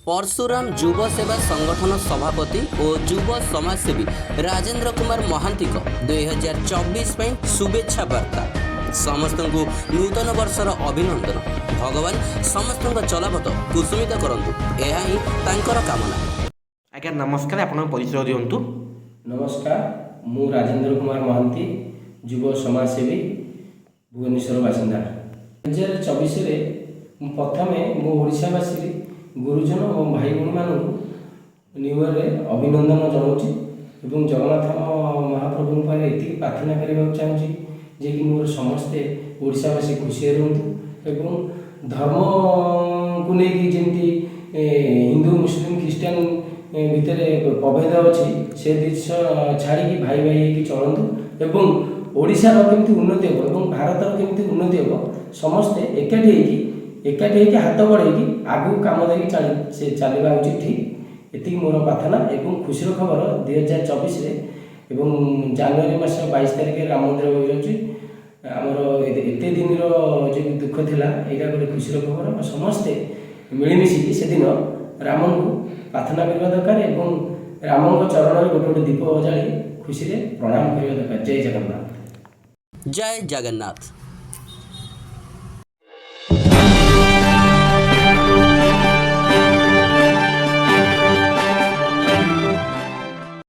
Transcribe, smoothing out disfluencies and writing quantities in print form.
परशुराम युव सेवा संगठन सभापति और युव समाजसेवी राजेंद्र कुमार महांती 2024 शुभेच्छा वार्ता। समस्त को नूतन वर्षर अभिनंदन। भगवान समस्त चलापथ कुसुमित करंतु, यह ही तांकर कामना। आज्ञा नमस्कार, आपन परिचय दियंतु। नमस्कार, मु राजेंद्र कुमार महांती, युव समाजसेवी, भुवनेश्वर बासिंदा। 2024 प्रथमे मो ओडिशावासी गुरुजन और भाई भाई मानू न्यू ईयर अभिनंदन जनाऊँगी और जगन्नाथ महाप्रभु ये प्रार्थना करने चाहूँगी जे कि मोर समस्ते ओडिशावासी खुशी रुहतु एवं धर्म को लेकिन जमी हिंदू मुस्लिम ख्रीस्टान भितर प्रभेद अच्छी से दिश छाड़ी भाई भाई चलतु एवं ओडिशार केमती उन्नति हम और भारतर केमती उन्नति हम समस्ते एकाठी हाथ बढ़ाई आगू कम देखिए चलवा उचित ठीक ये मोर प्रार्थना। एवं खुशी खबर 2024 जनवरी मास 22 तारिख राम मंदिर हो आमर एत दिन जो दुख थिला यहाँ गोटे खुशी खबर। समस्ते मिलमिशिकी से दिन राम को प्रार्थना करने दरकार एवं राम चरण में गोटे गोटे दीप जाली खुशी प्रणाम करने दरकार। जय जगन्नाथ। जय जगन्नाथ।